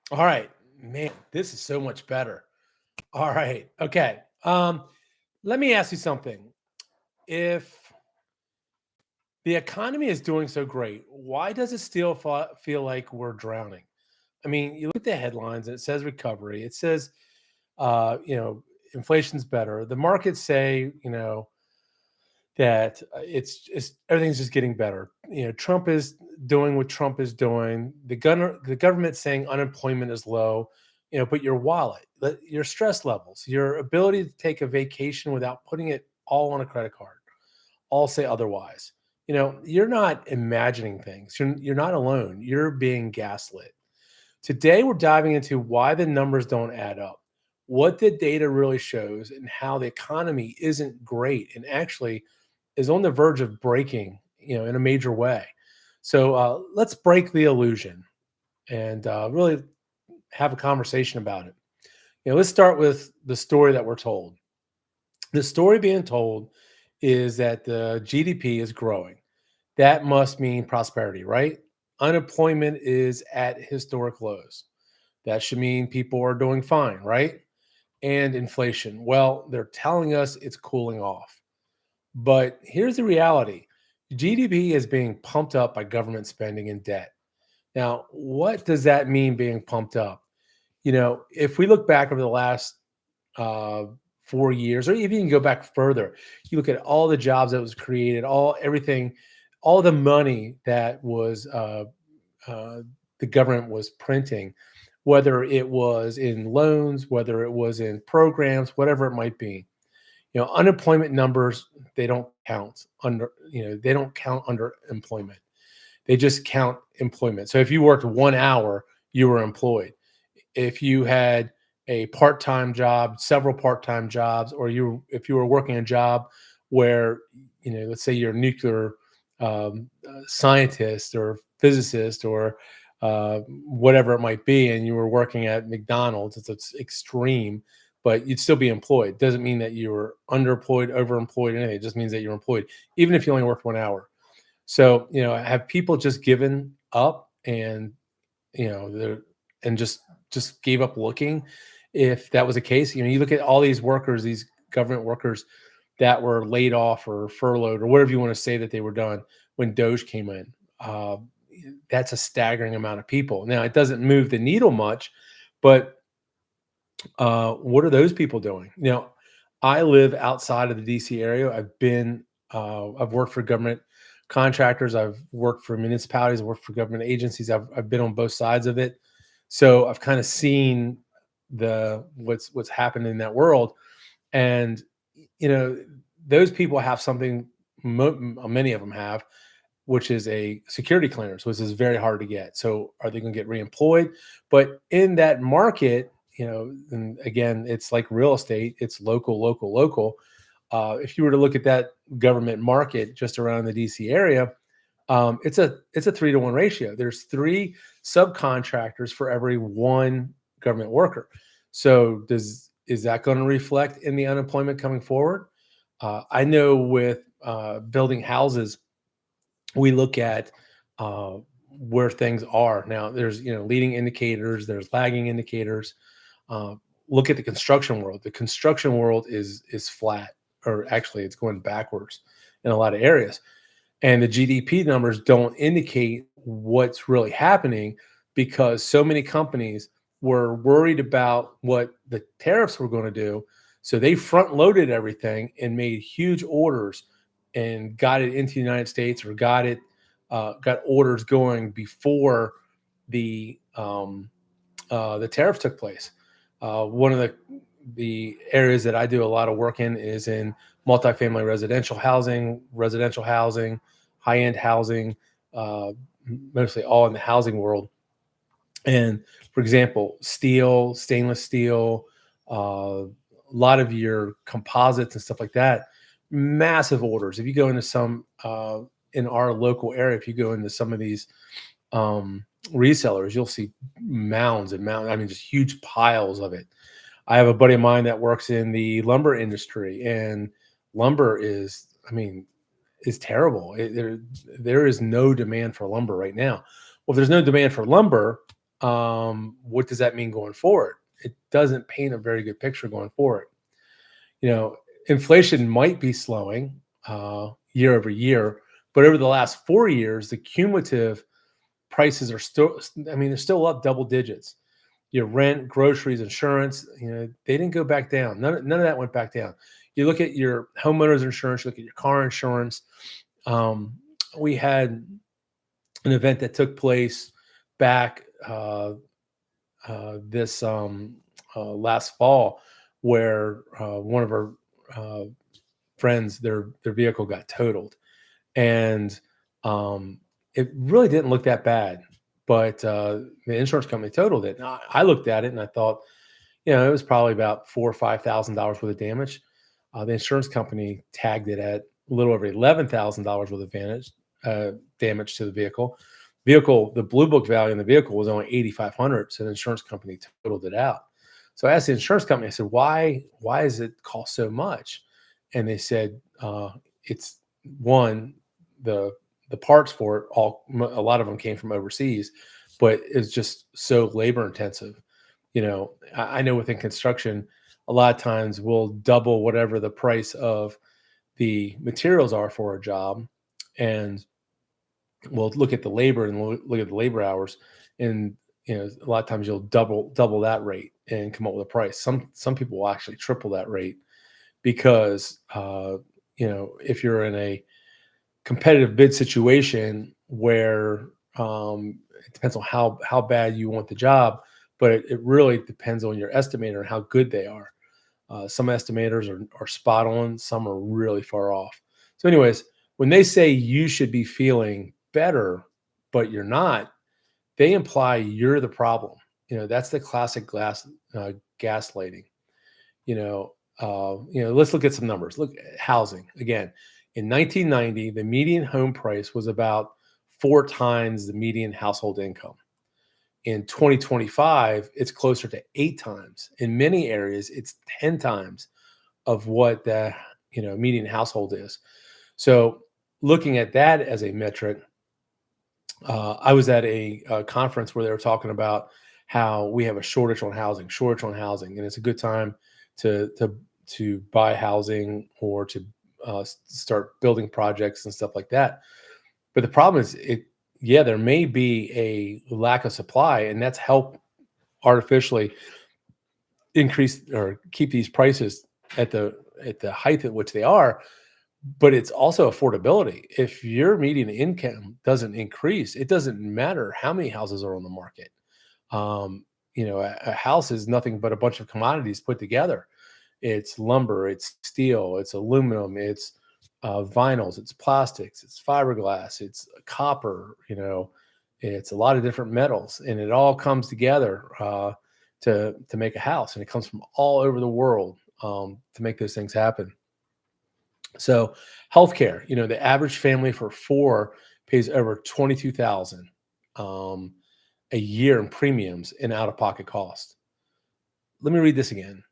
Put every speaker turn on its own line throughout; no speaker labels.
All right, man, this is so much better. All right, okay. Let me ask you something. If the economy is doing so great, why does it still feel like we're drowning? I mean, you look at the headlines and it says recovery. It says, you know, inflation's better. The markets say, that it's just everything's just getting better. Trump is doing what Trump is doing. The government saying unemployment is low. But your wallet, your stress levels, your ability to take a vacation without putting it all on a credit card, all say otherwise. You're not imagining things. You're not alone. You're being gaslit. Today, we're diving into why the numbers don't add up, what the data really shows, and how the economy isn't great and actually is on the verge of breaking, in a major way. So let's break the illusion and really have a conversation about it. Let's start with the story that we're told. The story being told is that the GDP is growing. That must mean prosperity, right? Unemployment is at historic lows. That should mean people are doing fine, right? And inflation. Well, they're telling us it's cooling off. But here's the reality: GDP is being pumped up by government spending and debt. Now, what does that mean being pumped up? If we look back over the last uh, 4 years, or even you can go back further, you look at all the jobs that was created, everything, all the money that was uh, the government was printing, whether it was in loans, whether it was in programs, whatever it might be. Unemployment numbers, they don't count under employment. They just count employment. So if you worked 1 hour, you were employed. If you had a part-time job, several part-time jobs, or if you were working a job where, let's say you're a nuclear scientist or physicist or whatever it might be, and you were working at McDonald's, it's extreme, but you'd still be employed. Doesn't mean that you were underemployed, overemployed, anything. It just means that you're employed, even if you only worked 1 hour. So, have people just given up and, they're and just gave up looking? If that was the case, you look at all these workers, these government workers that were laid off or furloughed or whatever you want to say that they were done when Doge came in. Uh, that's a staggering amount of people. Now, it doesn't move the needle much, but what are those people doing? I live outside of the DC area. I've worked for government contractors. I've worked for municipalities. I've worked for government agencies. I've been on both sides of it. So I've kind of seen what's happened in that world. And, you know, those people have something, many of them have, which is a security clearance, which is very hard to get. So are they going to get reemployed? But in that market, and again, it's like real estate, it's local, local, local. If you were to look at that government market just around the DC area, it's a 3-to-1 ratio. There's three subcontractors for every one government worker. So is that going to reflect in the unemployment coming forward? I know with building houses, we look at where things are now. There's leading indicators, there's lagging indicators. Uh, Look at the construction world. The construction world is flat, or actually, it's going backwards in a lot of areas. And the GDP numbers don't indicate what's really happening because so many companies were worried about what the tariffs were going to do. So they front loaded everything and made huge orders and got it into the United States, or got orders going before the the tariffs took place. One of the areas that I do a lot of work in is in multifamily residential housing, high end housing, uh, mostly all in the housing world. And for example, steel, stainless steel, a lot of your composites and stuff like that, massive orders. If you go into some in our local area, if you go into some of these resellers, you'll see mounds and mounds. I mean, just huge piles of it. I have a buddy of mine that works in the lumber industry, and lumber is terrible. There is no demand for lumber right now. Well, if there's no demand for lumber, what does that mean going forward? It doesn't paint a very good picture going forward. You know, inflation might be slowing year over year, but over the last 4 years, the cumulative prices are still, I mean, they're still up double digits. Your rent, groceries, insurance, they didn't go back down. None of that went back down. You look at your homeowner's insurance, you look at your car insurance. Um, we had an event that took place back this last fall where one of our uh, friends, their vehicle got totaled, and it really didn't look that bad. But the insurance company totaled it. And I looked at it and I thought, it was probably about $4,000 or $5,000 worth of damage. The insurance company tagged it at a little over $11,000 worth of damage to the vehicle. The blue book value in the vehicle was only 8,500, so the insurance company totaled it out. So I asked the insurance company, I said, why does it cost so much? And they said, it's one, the parts for it, a lot of them came from overseas, but it's just so labor intensive. I know within construction, a lot of times we'll double whatever the price of the materials are for a job, and we'll look at the labor and look at the labor hours, and a lot of times you'll double that rate and come up with a price. Some people will actually triple that rate because if you're in a competitive bid situation where it depends on how bad you want the job, but it really depends on your estimator and how good they are. Some estimators are spot on, some are really far off. So, anyways, when they say you should be feeling better, but you're not, they imply you're the problem. That's the classic gaslighting. Let's look at some numbers. Look at housing again. In 1990, the median home price was about 4 times the median household income. In 2025, it's closer to 8 times. In many areas, it's 10 times of what the median household is. So, looking at that as a metric, I was at a conference where they were talking about how we have a shortage on housing, and it's a good time to buy housing or to start building projects and stuff like that. But the problem is, there may be a lack of supply, and that's helped artificially increase or keep these prices at the height at which they are. But it's also affordability. If your median income doesn't increase, it doesn't matter how many houses are on the market. A house is nothing but a bunch of commodities put together. It's lumber, it's steel, it's aluminum, it's vinyls, it's plastics, it's fiberglass, it's copper. It's a lot of different metals, and it all comes together to make a house, and it comes from all over the world to make those things happen. So, healthcare, the average family for four pays over 22,000 a year in premiums and out-of-pocket costs. Let me read this again.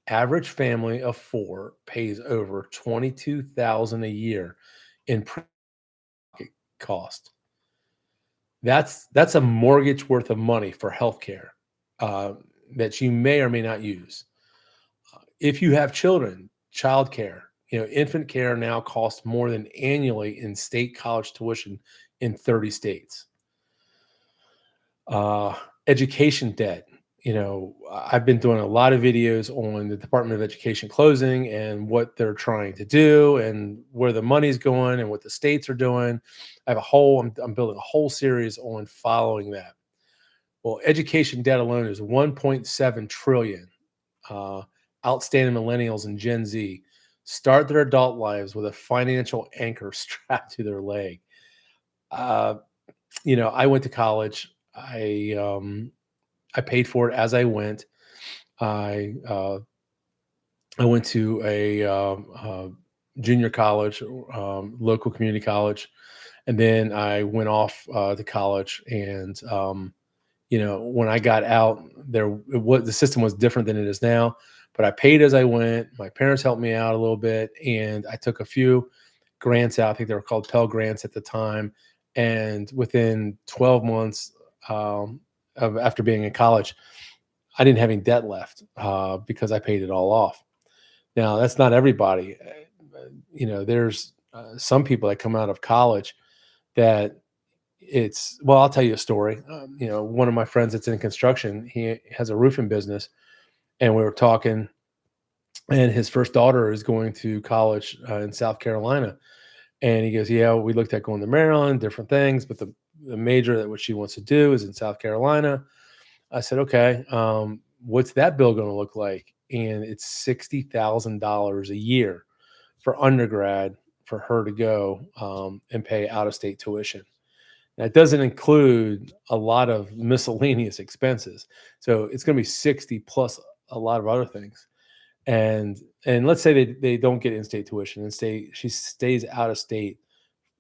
Average family of four pays over 22,000 a year in pocket cost. That's a mortgage worth of money for healthcare that you may or may not use. If you have children, childcare, infant care now costs more than annually in state college tuition in 30 states. Education debt. I've been doing a lot of videos on the Department of Education closing and what they're trying to do and where the money's going and what the states are doing. I'm building a whole series on following that. Well, education debt alone is 1.7 trillion. Outstanding millennials and Gen Z start their adult lives with a financial anchor strapped to their leg. I went to college. I paid for it as I went. I went to a junior college, local community college, and then I went off to college. And when I got out, the system was different than it is now. But I paid as I went. My parents helped me out a little bit, and I took a few grants out. I think they were called Pell Grants at the time. And within 12 months, after being in college, I didn't have any debt left because I paid it all off. Now, that's not everybody. There's some people that come out of college that well, I'll tell you a story. One of my friends that's in construction, he has a roofing business, and we were talking, and his first daughter is going to college in South Carolina. And he goes, yeah, we looked at going to Maryland, different things, but the major that what she wants to do is in South Carolina. I said, okay, what's that bill going to look like? And it's $60,000 a year for undergrad for her to go and pay out of state tuition. That doesn't include a lot of miscellaneous expenses. So it's going to be 60 plus a lot of other things. And let's say they don't get in-state tuition and she stays out of state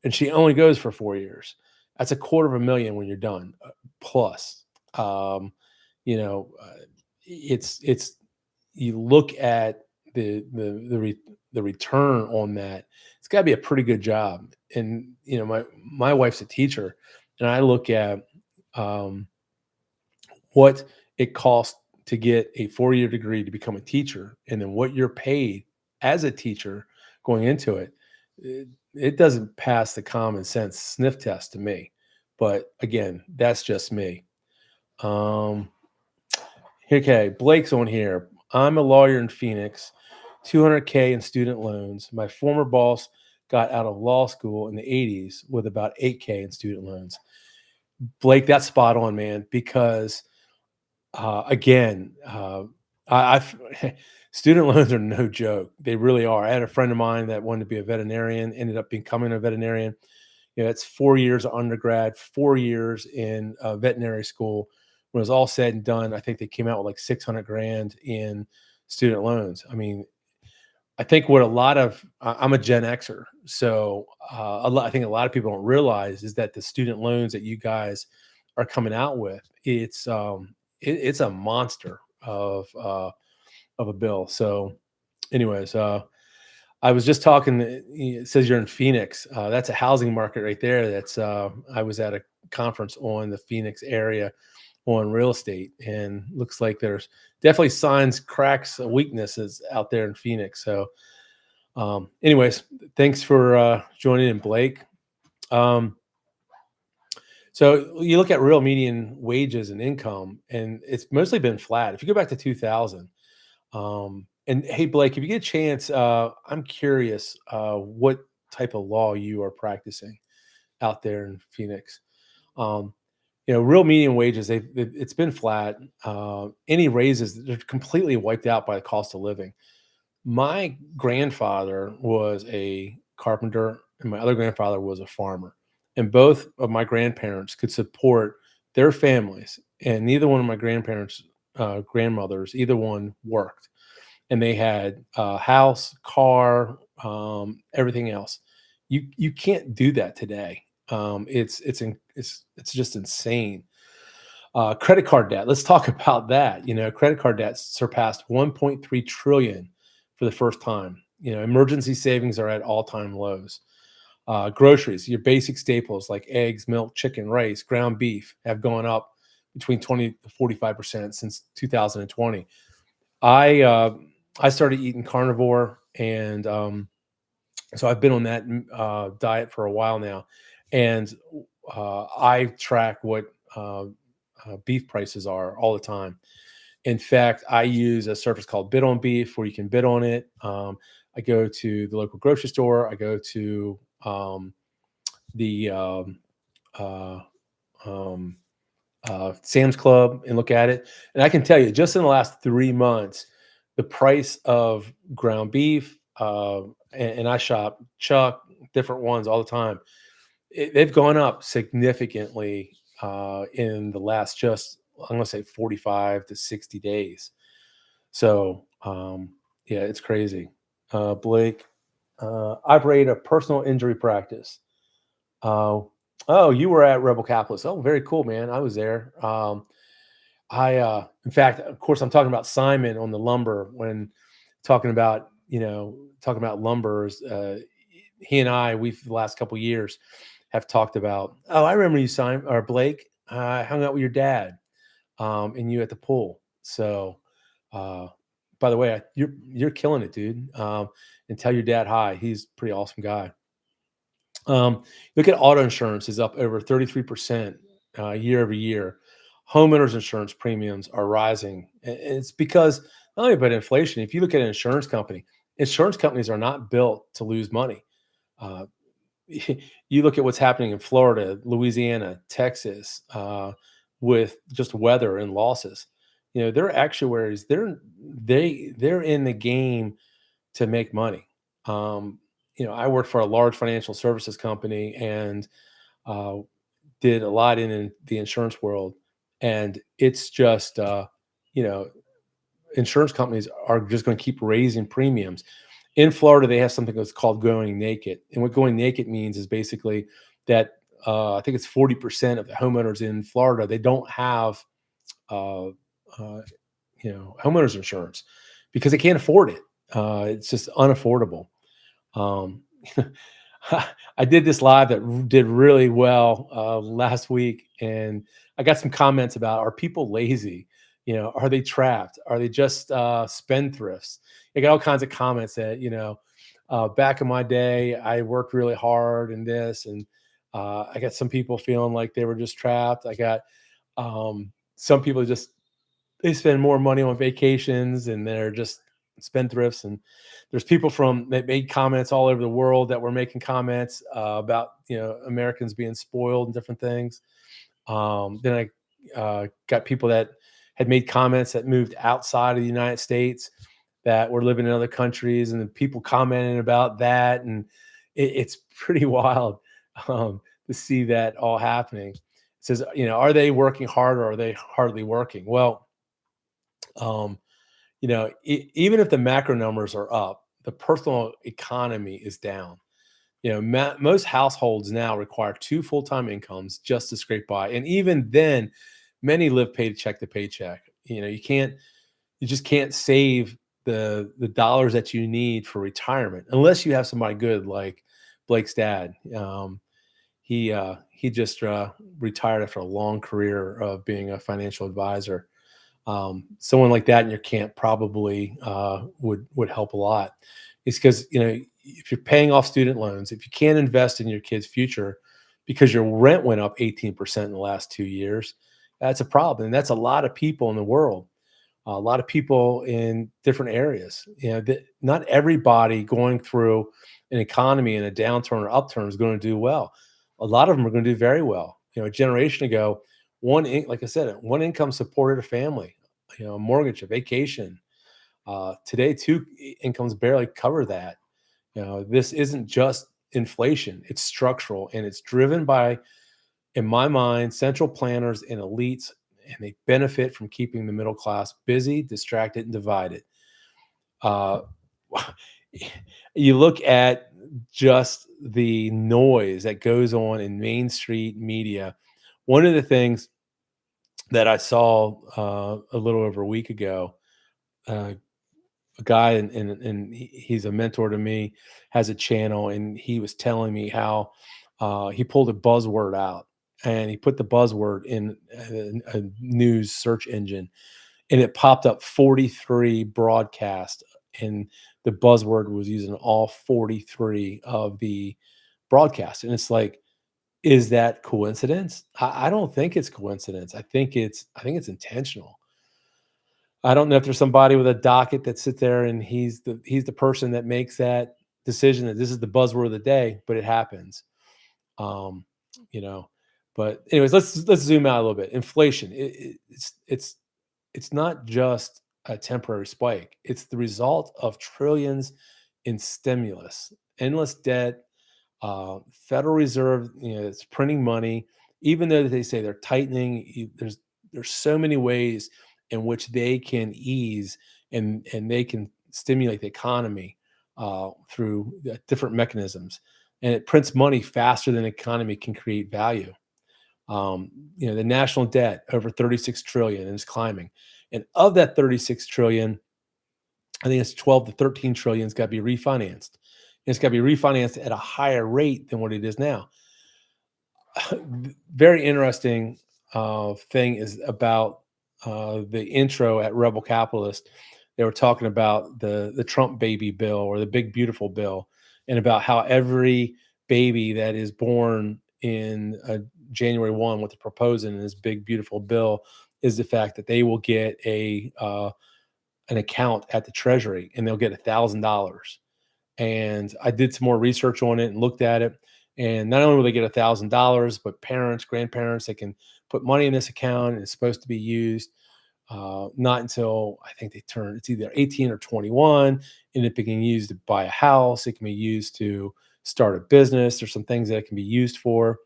and she only goes for 4 years. That's $250,000 when you're done plus. Um, you know, it's you look at the return on that. It's got to be a pretty good job. And my wife's a teacher, and I look at um, what it costs to get a 4-year degree to become a teacher, and then what you're paid as a teacher going into it. It doesn't pass the common sense sniff test to me. But again, that's just me. Um, Okay, Blake's on here. I'm a lawyer in Phoenix, 200K in student loans. My former boss got out of law school in the 80s with about 8K in student loans. Blake, that's spot on, man, because again, I've student loans are no joke. They really are. I had a friend of mine that wanted to be a veterinarian, ended up becoming a veterinarian. It's 4 years of undergrad, 4 years in veterinary school. When it was all said and done, I think they came out with like 600 grand in student loans. I mean, I think what I'm a Gen Xer, so I think a lot of people don't realize is that the student loans that you guys are coming out with, it's a monster of a bill. So, anyways, I was just talking. It says you're in Phoenix. That's a housing market right there. I was at a conference on the Phoenix area on real estate, and looks like there's definitely signs, cracks, weaknesses out there in Phoenix. So, anyways, thanks for joining in, Blake. So you look at real median wages and income, and it's mostly been flat. If you go back to 2000, and hey, Blake, if you get a chance, I'm curious what type of law you are practicing out there in Phoenix. Um, real median wages, it's been flat. Any raises, they're completely wiped out by the cost of living. My grandfather was a carpenter, and my other grandfather was a farmer. And both of my grandparents could support their families. And neither one of my grandparents, grandmothers, either one worked. And they had a house, car, everything else. You can't do that today. It's just insane. Credit card debt. Let's talk about that. Credit card debt surpassed 1.3 trillion for the first time. Emergency savings are at all-time lows. Groceries, your basic staples like eggs, milk, chicken, rice, ground beef have gone up between 20 to 45% since 2020. I started eating carnivore, and so I've been on that diet for a while now, and I track what beef prices are all the time. In fact, I use a service called Bid on Beef where you can bid on it. I go to the local grocery store. I go to the uh, um, Sam's Club and look at it. And I can tell you, just in the last 3 months, the price of ground beef, and I shop Chuck, different ones all the time, they've gone up significantly in the last I'm going to say 45 to 60 days. So, yeah, it's crazy. Blake, operate a personal injury practice. Uh, oh, you were at Rebel Capitalist. Oh, very cool, man. I was there. In fact, of course, I'm talking about Simon on the lumber when talking about lumbers. He and we've the last couple of years have talked about. Oh, I remember you, Simon or Blake. I hung out with your dad. and you at the pool. So, uh, by the way, you're killing it, dude. And tell your dad hi. He's a pretty awesome guy. Look at auto insurance is up over 33% year over year. Homeowners insurance premiums are rising. And it's because not only about inflation. If you look at an insurance companies are not built to lose money. Uh, you look at what's happening in Florida, Louisiana, Texas, with just weather and losses. Their actuaries, they're in the game to make money. Um, I worked for a large financial services company and uh, did a lot in the insurance world, and it's just you know insurance companies are just going to keep raising premiums. In Florida, they have something that's called going naked. And what going naked means is basically that I think it's 40% of the homeowners in Florida, they don't have uh, uh, homeowners insurance because they can't afford it. It's just unaffordable. Um, I did this live that did really well last week, and I got some comments about: are people lazy? Are they trapped? Are they just spendthrifts? I got all kinds of comments that back in my day, I worked really hard and this, and I got some people feeling like they were just trapped. I got some people just they spend more money on vacations and they're just spendthrifts. And there's people from that made comments all over the world that were making comments about Americans being spoiled and different things. Then I got people that had made comments that moved outside of the United States that were living in other countries, and the people commenting about that, and it's pretty wild to see that all happening. It says, are they working hard or are they hardly working? Well, um, even if the macro numbers are up, the personal economy is down. Most households now require two full-time incomes just to scrape by, and even then, many live paycheck to paycheck. You just can't save the dollars that you need for retirement unless you have somebody good like Blake's dad. He just retired after a long career of being a financial advisor. Someone like that in your camp probably would help a lot. It's because if you're paying off student loans, if you can't invest in your kid's future because your rent went up 18% in the last 2 years, that's a problem. And that's a lot of people in the world, a lot of people in different areas. Not everybody going through an economy in a downturn or upturn is going to do well. A lot of them are going to do very well. A generation ago, like I said, one income supported a family, a mortgage, a vacation. Today, two incomes barely cover that. This isn't just inflation; it's structural, and it's driven by, in my mind, central planners and elites, and they benefit from keeping the middle class busy, distracted, and divided. Uh, you look at just the noise that goes on in Main Street media. One of the things that I saw a little over a week ago, uh, a guy, and he's a mentor to me, has a channel, and he was telling me how he pulled a buzzword out and he put the buzzword in a news search engine, and it popped up 43 broadcasts, and the buzzword was using all 43 of the broadcasts. And it's like, is that coincidence? I don't think it's coincidence. I think it's intentional. I don't know if there's somebody with a docket that sits there and he's the person that makes that decision that this is the buzzword of the day, but it happens. Um, you know, but anyways, let's zoom out a little bit. Inflation, it's not just a temporary spike. It's the result of trillions in stimulus, endless debt, Federal Reserve, it's printing money. Even though they say they're tightening, there's so many ways in which they can ease and they can stimulate the economy through different mechanisms, and it prints money faster than the economy can create value. The national debt over 36 trillion and is climbing, and of that 36 trillion, I think it's 12 to 13 trillion has got to be refinanced. And it's got to be refinanced at a higher rate than what it is now. Very interesting thing is about the intro at Rebel Capitalist, they were talking about the Trump baby bill or the big beautiful bill, and about how every baby that is born in January 1, what they're proposing in this big beautiful bill is the fact that they will get a an account at the Treasury and they'll get $1,000. And I did some more research on it and looked at it. And not only will they get $1,000, but parents, grandparents, they can put money in this account, and it's supposed to be used not until I think they turn, it's either 18 or 21, and it can be used to buy a house. It can be used to start a business. There's some things that it can be used for.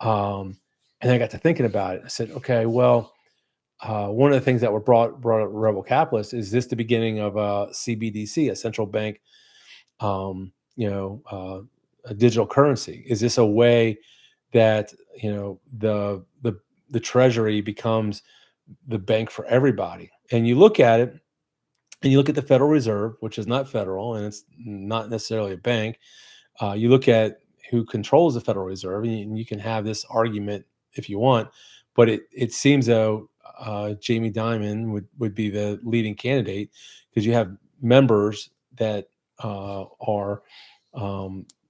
Um, and I got to thinking about it. I said, okay, well, one of the things that were brought up Rebel Capitalist is this the beginning of a CBDC, a central bank, a digital currency? Is this a way that the Treasury becomes the bank for everybody? And you look at it, and you look at the Federal Reserve, which is not federal and it's not necessarily a bank. You look at who controls the Federal Reserve, and you can have this argument if you want, but it seems though Jamie Dimon would be the leading candidate, because you have members that are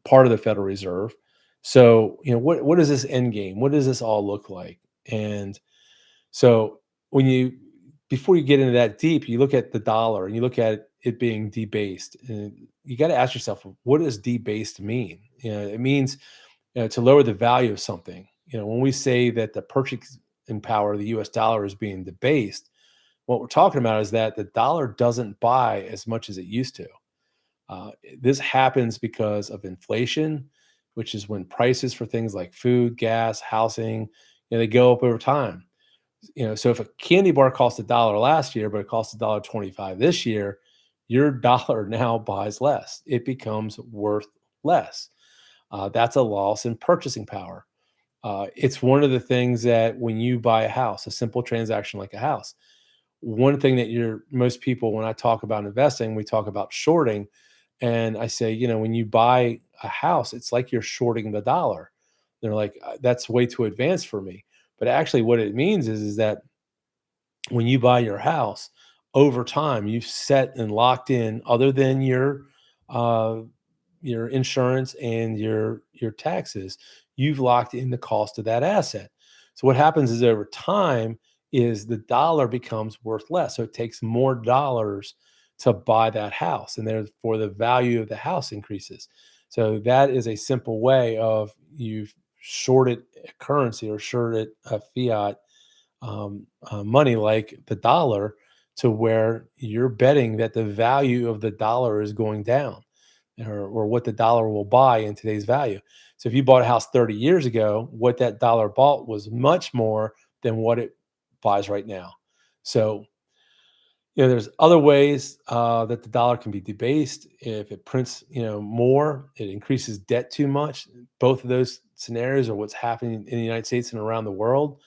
part of the Federal Reserve. So what is this end game? What does this all look like? And so when you before you get into that deep, you look at the dollar and you look at it being debased, and you got to ask yourself, what does debased mean? It means to lower the value of something. When we say that the purchasing power of the U.S. dollar is being debased, what we're talking about is that the dollar doesn't buy as much as it used to. This happens because of inflation, which is when prices for things like food, gas, housing, they go up over time. So if a candy bar cost $1 last year, but it costs $1.25 this year, your dollar now buys less. It becomes worth less. That's a loss in purchasing power. It's one of the things that when you buy a house, a simple transaction like a house, one thing that most people, when I talk about investing, we talk about shorting. And I say, when you buy a house, it's like you're shorting the dollar. They're like, that's way too advanced for me. But actually, what it means is that when you buy your house, over time, you've set and locked in, other than uh, your insurance and your taxes, you've locked in the cost of that asset. So what happens is over time is the dollar becomes worth less. So it takes more dollars to buy that house, and therefore the value of the house increases. So that is a simple way of you've shorted a currency or shorted a fiat money like the dollar, to where you're betting that the value of the dollar is going down, or what the dollar will buy in today's value. So if you bought a house 30 years ago, what that dollar bought was much more than what it buys right now. So there's other ways that the dollar can be debased. If it prints, more, it increases debt too much. Both of those scenarios are what's happening in the United States and around the world.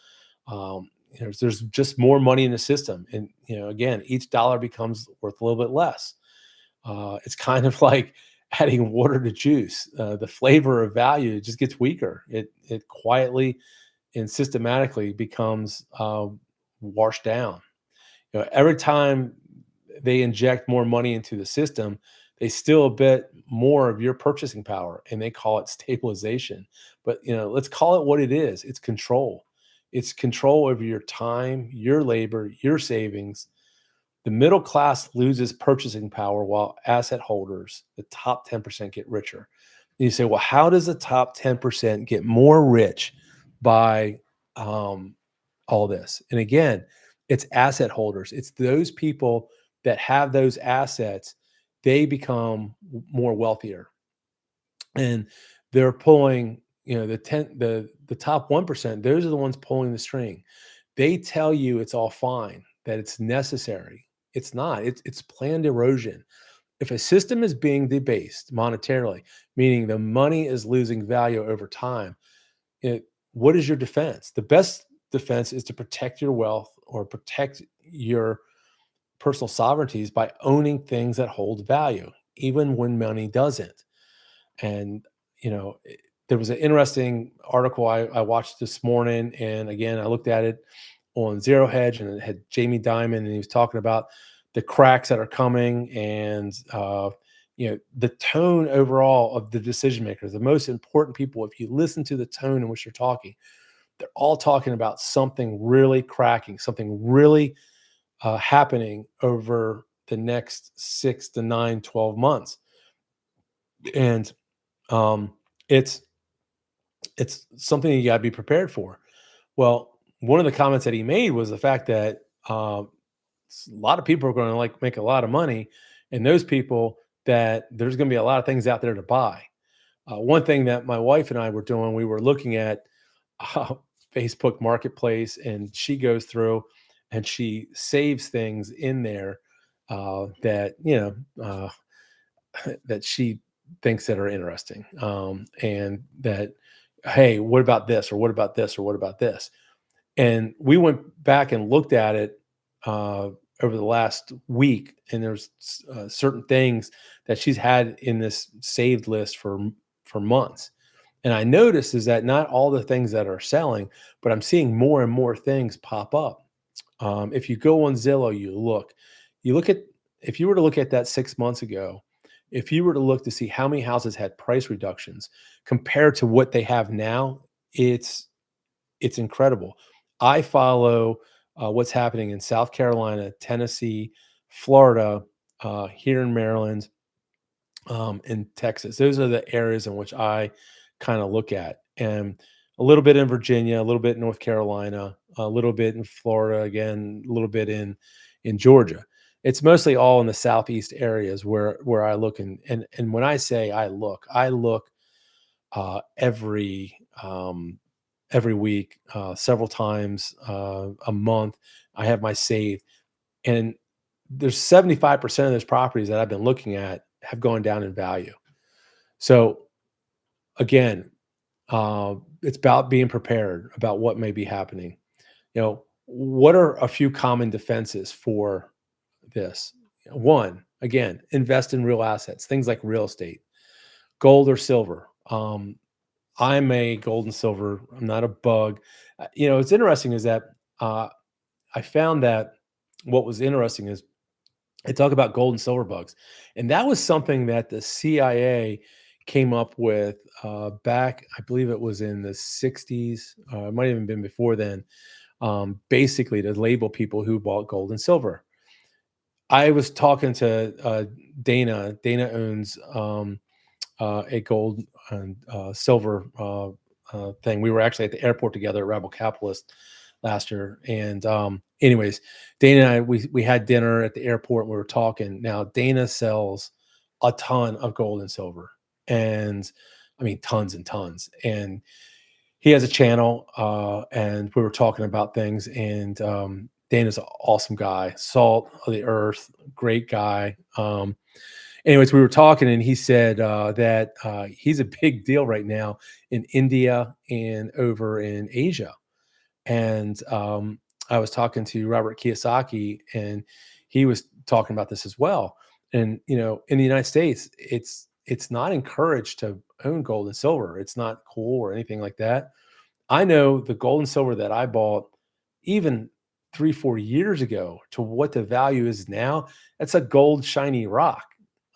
There's just more money in the system, and again, each dollar becomes worth a little bit less. It's kind of like adding water to juice. The flavor of value just gets weaker. It quietly and systematically becomes washed down. Every time they inject more money into the system, they steal a bit more of your purchasing power, and they call it stabilization. But let's call it what it is. It's control. It's control over your time, your labor, your savings. The middle class loses purchasing power, while asset holders, the top 10%, get richer. And you say, well, how does the top 10% get more rich by all this? And again, it's asset holders. It's those people that have those assets. They become more wealthier, and they're pulling, the top 1%. Those are the ones pulling the string. They tell you it's all fine, that it's necessary. It's not. It's planned erosion. If a system is being debased monetarily, meaning the money is losing value over time, what is your defense? The best defense is to protect your wealth or protect your personal sovereignties by owning things that hold value, even when money doesn't. And, there was an interesting article I watched this morning. And again, I looked at it on Zero Hedge, and it had Jamie Dimon, and he was talking about the cracks that are coming, and the tone overall of the decision makers, the most important people. If you listen to the tone in which they're talking, they're all talking about something really cracking, something really happening over the next 6 to 9, 12 months, and um, it's it's something you got to be prepared for. Well, one of the comments that he made was the fact that a lot of people are going to like make a lot of money, and those people that there's going to be a lot of things out there to buy. One thing that my wife and I were doing, we were looking at uh, Facebook Marketplace, and she goes through and she saves things in there that that she thinks that are interesting, and that, hey, what about this, or what about this, or what about this? And we went back and looked at it uh, over the last week, and there's certain things that she's had in this saved list for months. And I noticed is that not all the things that are selling, but I'm seeing more and more things pop up. If you go on Zillow, you look at, if you were to look at that 6 months ago, if you were to look to see how many houses had price reductions compared to what they have now, it's it's incredible. I follow what's happening in South Carolina, Tennessee, Florida, here in Maryland, in Texas. Those are the areas in which I kind of look at, and a little bit in Virginia, a little bit in North Carolina, a little bit in Florida, again, a little bit in Georgia. It's mostly all in the southeast areas where I look, and when I say I look uh, every um, every week, several times a month. I have my save, and there's 75% of those properties that I've been looking at have gone down in value. So again, it's about being prepared about what may be happening. What are a few common defenses for this? One, again, invest in real assets, things like real estate, gold or silver. I'm a gold and silver. I'm not a bug. What's interesting is that uh, I found that what was interesting is I talk about gold and silver bugs, and that was something that the CIA came up with back, I believe it was in the '60s. It might have even been before then. Basically, to label people who bought gold and silver. I was talking to Dana. Dana owns a gold and silver thing. We were actually at the airport together at Rebel Capitalist last year. And anyways, Dana and I, we had dinner at the airport. And we were talking. Now Dana sells a ton of gold and silver, and I mean tons and tons. And he has a channel, and we were talking about things. And Dana's an awesome guy, salt of the earth, great guy. Anyways, we were talking, and he said that he's a big deal right now in India and over in Asia. And I was talking to Robert Kiyosaki, and he was talking about this as well. And in the United States, it's not encouraged to own gold and silver. It's not cool or anything like that. I know the gold and silver that I bought even 3, 4 years ago to what the value is now. That's a gold shiny rock.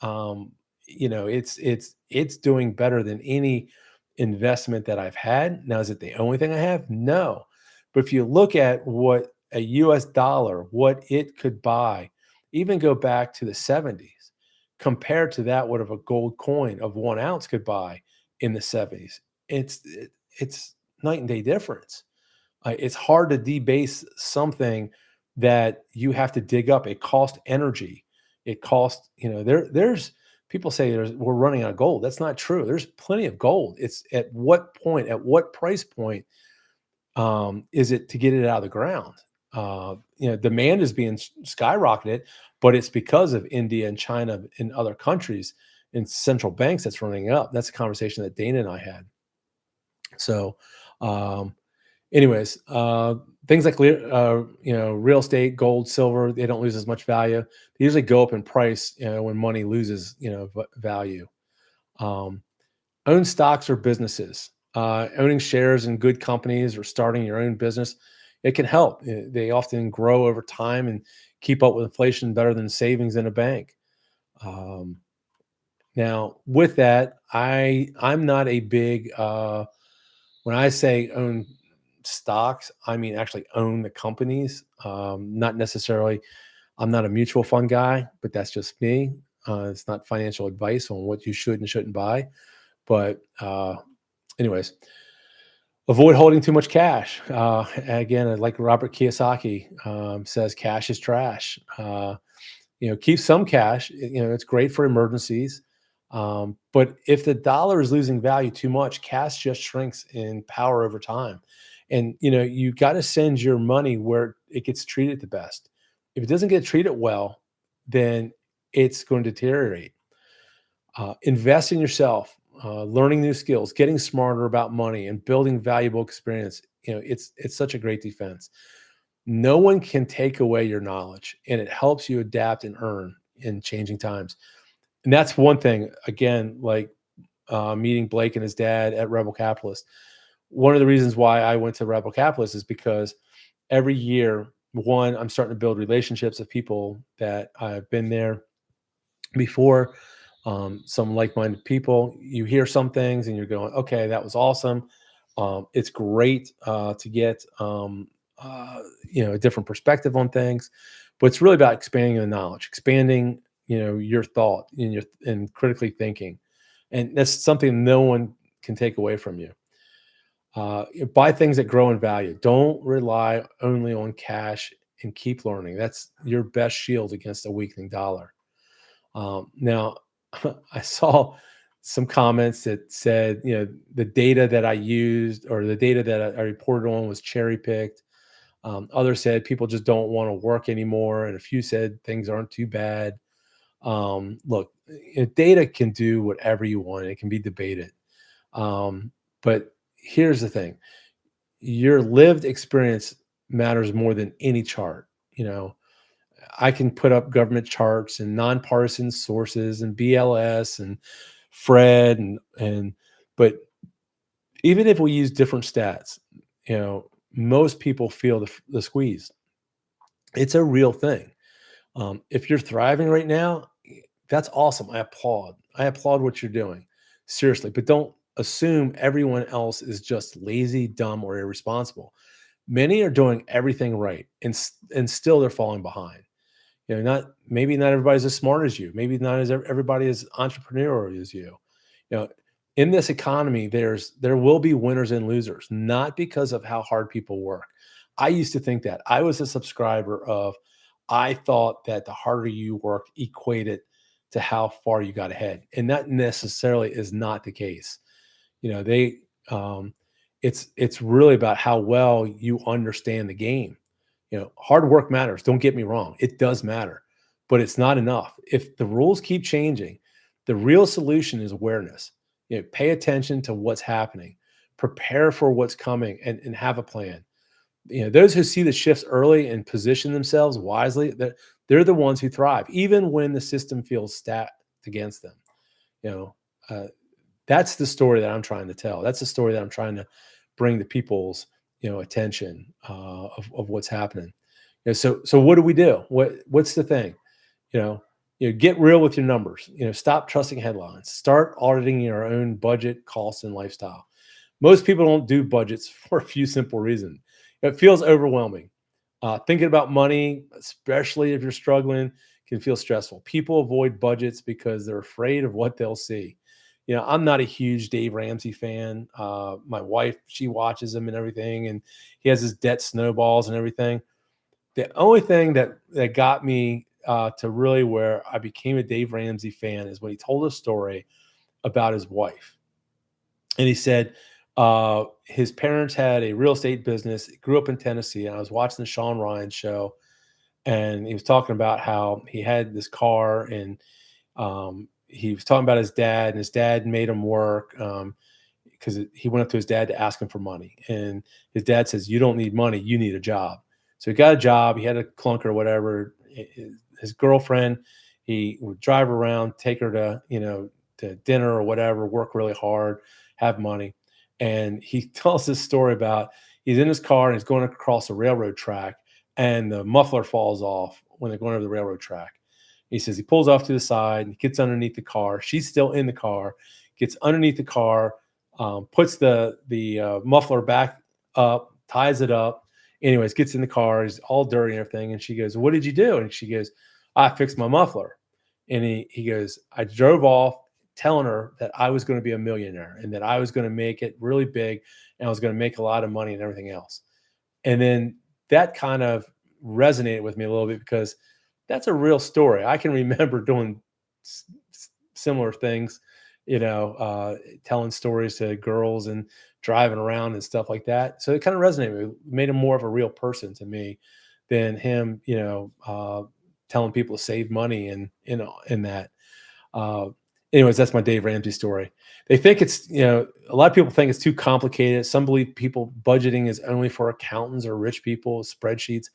Um, it's doing better than any investment that I've had. Now, is it the only thing I have? No. But if you look at what a US dollar, what it could buy, even go back to the 70s, compared to that, what of a gold coin of 1 ounce could buy in the 70s, it's night and day difference. It's hard to debase something that you have to dig up. It costs energy. It costs, there's people say we're running out of gold. That's not true. There's plenty of gold. It's at what point, at what price point is it to get it out of the ground? Demand is being skyrocketed, but it's because of India and China and other countries and central banks that's running up. That's a conversation that Dana and I had. So, um, anyways, things like real estate, gold, silver, they don't lose as much value. They usually go up in price, when money loses, value. Um, Own stocks or businesses. Owning shares in good companies or starting your own business. it can help. They often grow over time and keep up with inflation better than savings in a bank. Um, Now, with that, I'm not a big when I say own stocks, I mean actually own the companies. Not necessarily. I'm not a mutual fund guy, but that's just me. It's not financial advice on what you should and shouldn't buy. But anyways, avoid holding too much cash. Again, like Robert Kiyosaki says, cash is trash. Keep some cash. It's great for emergencies. But if the dollar is losing value too much, cash just shrinks in power over time. And you got to send your money where it gets treated the best. If it doesn't get treated well, then it's going to deteriorate. Invest in yourself, learning new skills, getting smarter about money, and building valuable experience. It's such a great defense. No one can take away your knowledge, and it helps you adapt and earn in changing times. And that's one thing. Again, like meeting Blake and his dad at Rebel Capitalist. One of the reasons why I went to Rebel Capitalist is because every year, one, I'm starting to build relationships with people that I've been there before, some like-minded people. You hear some things and you're going, okay, that was awesome. It's great to get a different perspective on things, but it's really about expanding the knowledge, expanding your thought and critically thinking, and that's something no one can take away from you. Buy things that grow in value. Don't rely only on cash, and keep learning. That's your best shield against a weakening dollar. Now, I saw some comments that said, the data that I used or the data that I reported on was cherry picked. Others said people just don't want to work anymore, and a few said things aren't too bad. Look, data can do whatever you want. It can be debated. But here's the thing: your lived experience matters more than any chart. I can put up government charts and nonpartisan sources and BLS and Fred and but even if we use different stats, most people feel the squeeze. It's a real thing. If you're thriving right now, that's awesome. I applaud. I applaud what you're doing. Seriously, but don't assume everyone else is just lazy, dumb, or irresponsible. Many are doing everything right, and still they're falling behind. Not maybe not everybody's as smart as you. Maybe not as everybody as entrepreneurial as you. You know, in this economy, there will be winners and losers, not because of how hard people work. I used to think that. I was a subscriber of. I thought that the harder you worked equated to how far you got ahead, and that necessarily is not the case. They it's really about how well you understand the game. Hard work matters. Don't get me wrong. It does matter, but it's not enough. If the rules keep changing, the real solution is awareness. Pay attention to what's happening, prepare for what's coming, and have a plan. Those who see the shifts early and position themselves wisely, they're the ones who thrive, even when the system feels stacked against them. You know, uh, that's the story that I'm trying to tell. That's the story that I'm trying to bring to people's attention of what's happening. So what do we do? What's the thing? Get real with your numbers. Stop trusting headlines. Start auditing your own budget, costs, and lifestyle. Most people don't do budgets for a few simple reasons. It feels overwhelming. Thinking about money, especially if you're struggling, can feel stressful. People avoid budgets because they're afraid of what they'll see. I'm not a huge Dave Ramsey fan. My wife, she watches him and everything, and he has his debt snowballs and everything. The only thing that got me to really where I became a Dave Ramsey fan is when he told a story about his wife. And he said his parents had a real estate business. He grew up in Tennessee, and I was watching the Sean Ryan show, and he was talking about how he had this car, and he was talking about his dad, and his dad made him work because he went up to his dad to ask him for money, and his dad says, "You don't need money, you need a job." So he got a job. He had a clunker or whatever. His girlfriend, he would drive around, take her to dinner or whatever, work really hard, have money. And he tells this story about He's in his car and he's going across a railroad track, and the muffler falls off when they're going over the railroad track. He says he pulls off to the side and gets underneath the car. She's still in the car, gets underneath the car, puts the muffler back up, ties it up. Anyways, gets in the car. He's all dirty and everything. And she goes, "What did you do?" And she goes, "I fixed my muffler." And he goes, "I drove off telling her that I was going to be a millionaire and that I was going to make it really big and I was going to make a lot of money and everything else." And then that kind of resonated with me a little bit because that's a real story. I can remember doing similar things, telling stories to girls and driving around and stuff like that. So it kind of resonated. It made him more of a real person to me than him, telling people to save money and in that. Uh, Anyways, that's my Dave Ramsey story. They think it's, a lot of people think it's too complicated. Some believe people budgeting is only for accountants or rich people, spreadsheets.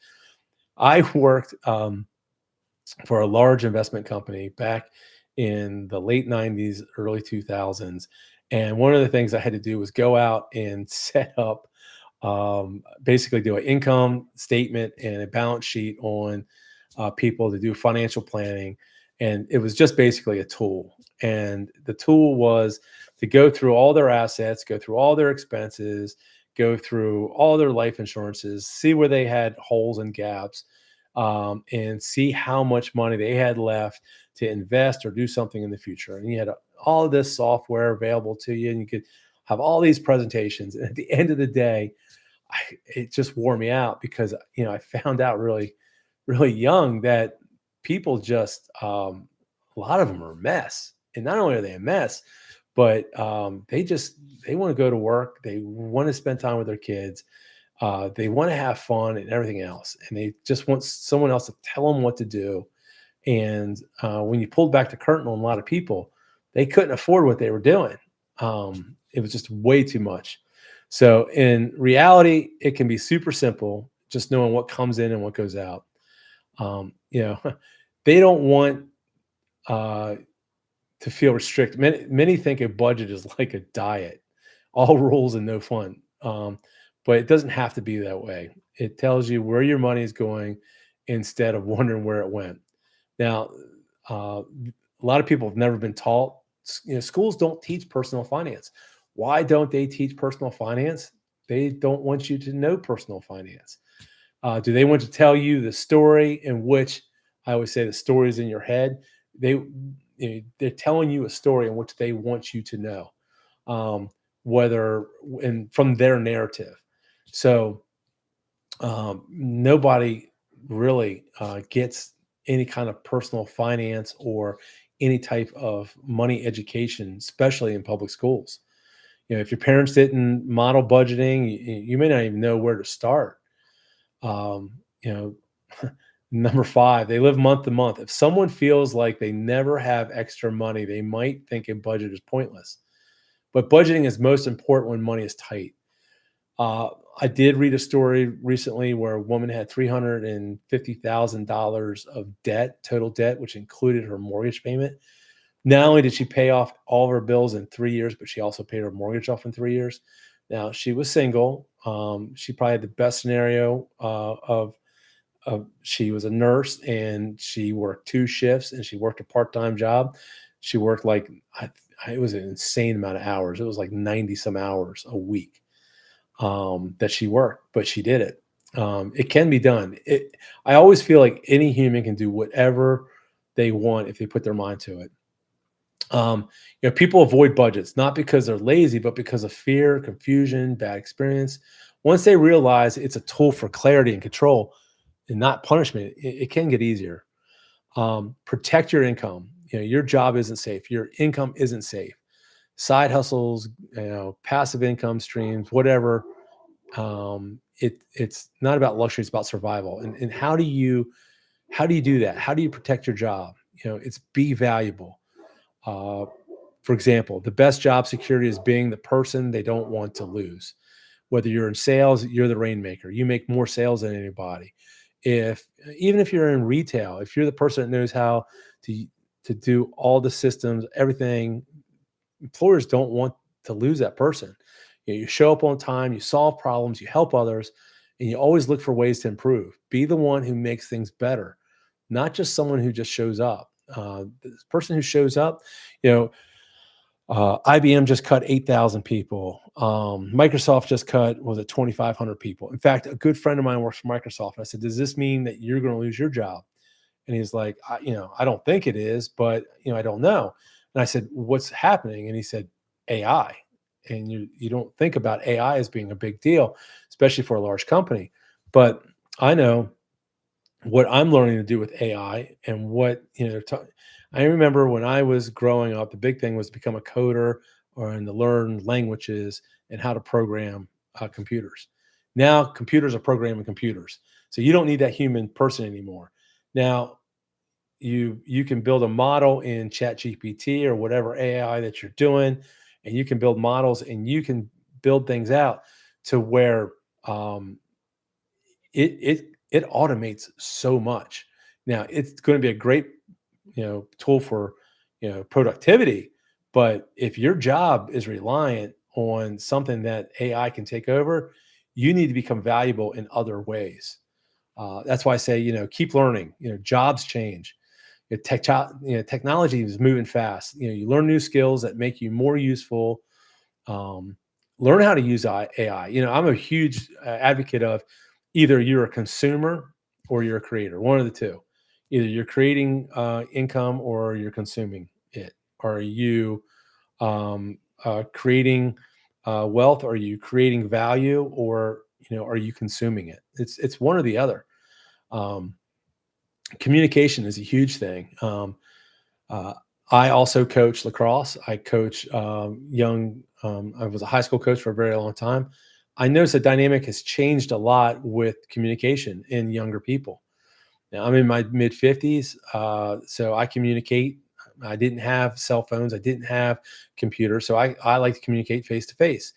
I worked for a large investment company back in the late 90s, early 2000s. And one of the things I had to do was go out and set up, basically do an income statement and a balance sheet on people to do financial planning. And it was just basically a tool. And the tool was to go through all their assets, go through all their expenses, go through all their life insurances, see where they had holes and gaps, and see how much money they had left to invest or do something in the future. And you had all of this software available to you, and you could have all these presentations. And at the end of the day, it just wore me out because I found out really, really young that people just a lot of them are a mess. And not only are they a mess, but they want to go to work. They want to spend time with their kids. They want to have fun and everything else. And they just want someone else to tell them what to do. And when you pulled back the curtain on a lot of people, they couldn't afford what they were doing. It was just way too much. So in reality, it can be super simple, just knowing what comes in and what goes out. They don't want to feel restricted. Many think a budget is like a diet, all rules and no fun. But it doesn't have to be that way. It tells you where your money is going instead of wondering where it went. Now, a lot of people have never been taught. Schools don't teach personal finance. Why don't they teach personal finance? They don't want you to know personal finance. Do they want to tell you the story in which I always say the story is in your head? They're telling you a story in which they want you to know, whether and from their narrative. So nobody really gets any kind of personal finance or any type of money education, especially in public schools. If your parents didn't model budgeting, you may not even know where to start. Um, you know, Number five, they live month to month. If someone feels like they never have extra money, they might think a budget is pointless. But budgeting is most important when money is tight. I did read a story recently where a woman had $350,000 of debt, total debt, which included her mortgage payment. Not only did she pay off all of her bills in 3 years, but she also paid her mortgage off in 3 years. Now, she was single. She probably had the best scenario she was a nurse and she worked 2 shifts and she worked a part-time job. She worked like, it was an insane amount of hours. It was like 90 some hours a week that she worked, but she did it. It can be done. I always feel like any human can do whatever they want if they put their mind to it. People avoid budgets, not because they're lazy, but because of fear, confusion, bad experience. Once they realize it's a tool for clarity and control and not punishment, it can get easier. Protect your income. Your job isn't safe. Your income isn't safe. Side hustles, passive income streams, whatever. It's not about luxury. It's about survival. And how do you do that? How do you protect your job? It's be valuable. For example, the best job security is being the person they don't want to lose. Whether you're in sales, you're the rainmaker. You make more sales than anybody. Even if you're in retail, if you're the person that knows how to do all the systems, everything, employers don't want to lose that person. You show up on time, you solve problems, you help others, and you always look for ways to improve. Be the one who makes things better, not just someone who just shows up. This person who shows up, you know, IBM just cut 8,000 people. Microsoft just cut, was it 2,500 people? In fact, a good friend of mine works for Microsoft. And I said, does this mean that you're going to lose your job? And he's like, I don't think it is, but I don't know. And I said, what's happening? And he said, AI. And you don't think about AI as being a big deal, especially for a large company. But I know what I'm learning to do with AI and I remember when I was growing up, the big thing was to become a coder or and to learn languages and how to program computers. Now computers are programming computers, so you don't need that human person anymore. Now you can build a model in Chat GPT or whatever AI that you're doing, and you can build models and you can build things out to where um, it automates so much. Now it's going to be a great tool for productivity, but if your job is reliant on something that AI can take over, you need to become valuable in other ways. That's why I say keep learning. Jobs change. Technology is moving fast. You learn new skills that make you more useful. um, Learn how to use AI. I'm a huge advocate of either you're a consumer or you're a creator, one of the two. Either you're creating income or you're consuming it. Are you creating wealth? Are you creating value, or are you consuming it? It's one or the other. Um, Communication is a huge thing. Uh, I also coach lacrosse. I coach young. I was a high school coach for a very long time. I noticed the dynamic has changed a lot with communication in younger people. Now, I'm in my mid 50s, so I communicate. I didn't have cell phones. I didn't have computers, so I like to communicate face to face.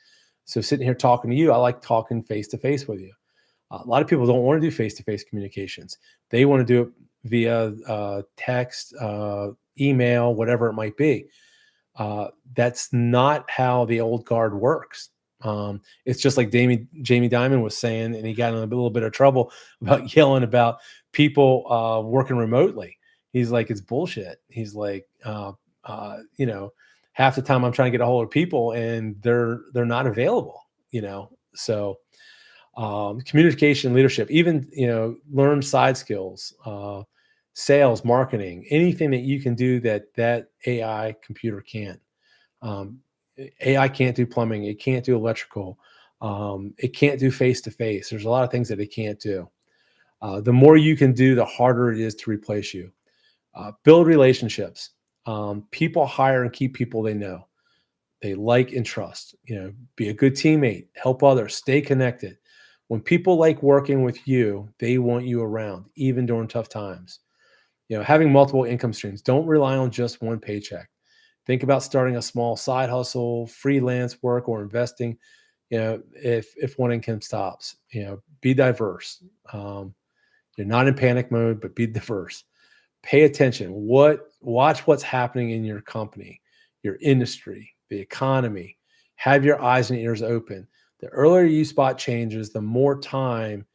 So sitting here talking to you, I like talking face to face with you. A lot of people don't want to do face to face communications. They want to do it via text, email, whatever it might be. That's not how the old guard works. It's just like Jamie Dimon was saying, and he got in a little bit of trouble about yelling about people working remotely. He's like, it's bullshit. He's like, half the time I'm trying to get a hold of people and they're not available. So communication, leadership, even learn side skills, sales, marketing, anything that you can do that AI computer can't. um, AI can't do plumbing, it can't do electrical, it can't do face to face. There's a lot of things that it can't do. The more you can do, the harder it is to replace you. Build relationships. People hire and keep people they know, they like and trust. Be a good teammate, help others, stay connected. When people like working with you, they want you around, even during tough times. Having multiple income streams. Don't rely on just one paycheck. Think about starting a small side hustle, freelance work, or investing. If one income stops, be diverse. You're not in panic mode, but be diverse. Pay attention. Watch what's happening in your company, your industry, the economy. Have your eyes and ears open. The earlier you spot changes, the more time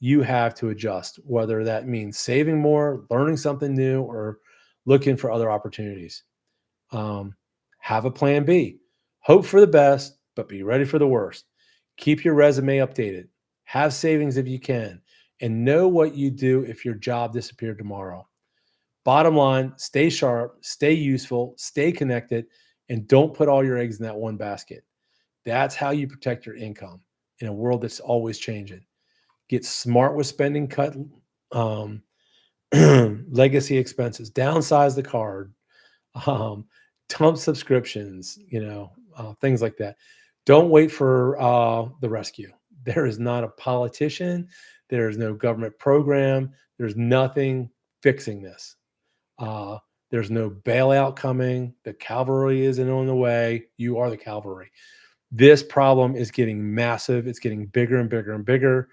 you have to adjust, whether that means saving more, learning something new, or looking for other opportunities. Um, have a plan B. Hope for the best, but be ready for the worst. Keep your resume updated. Have savings if you can, and know what you do if your job disappeared tomorrow. Bottom line, stay sharp, stay useful, stay connected, and don't put all your eggs in that one basket. That's how you protect your income in a world that's always changing. Get smart with spending, cut um, legacy expenses, downsize the card, um, dump subscriptions, things like that. Don't wait for the rescue. There is not a politician. There is no government program. There's nothing fixing this. Uh, there's no bailout coming. The cavalry isn't on the way. You are the cavalry. This problem is getting massive. It's getting bigger and bigger and bigger.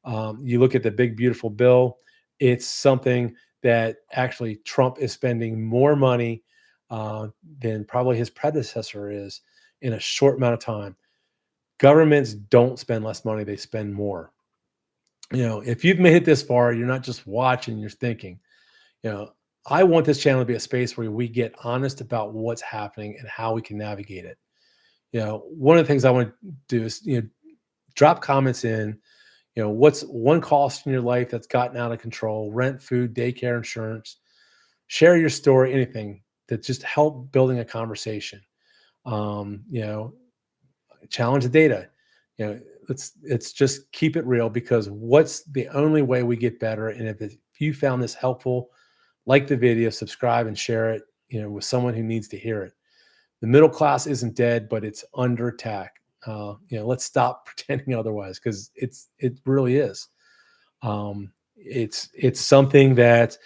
You look at the big, beautiful bill, it's something that actually Trump is spending more money than probably his predecessor is in a short amount of time. Governments don't spend less money, they spend more. If you've made it this far, you're not just watching, you're thinking. You know, I want this channel to be a space where we get honest about what's happening and how we can navigate it. One of the things I want to do is, drop comments in. What's one cost in your life that's gotten out of control? Rent, food, daycare, insurance. Share your story, anything that just help building a conversation. Um, you know, Challenge the data. It's just keep it real, because what's the only way we get better? And if you found this helpful, like the video, subscribe and share it, with someone who needs to hear it. The middle class isn't dead, but it's under attack. Let's stop pretending otherwise, because it really is. It's something that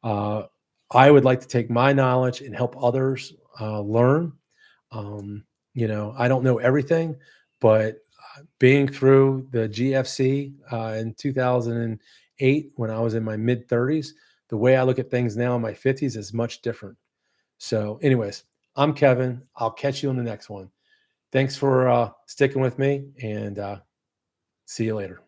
uh, I would like to take my knowledge and help others learn. I don't know everything, but being through the GFC in 2008, when I was in my mid 30s, the way I look at things now in my 50s is much different. So, anyways, I'm Kevin. I'll catch you on the next one. Thanks for sticking with me, and see you later.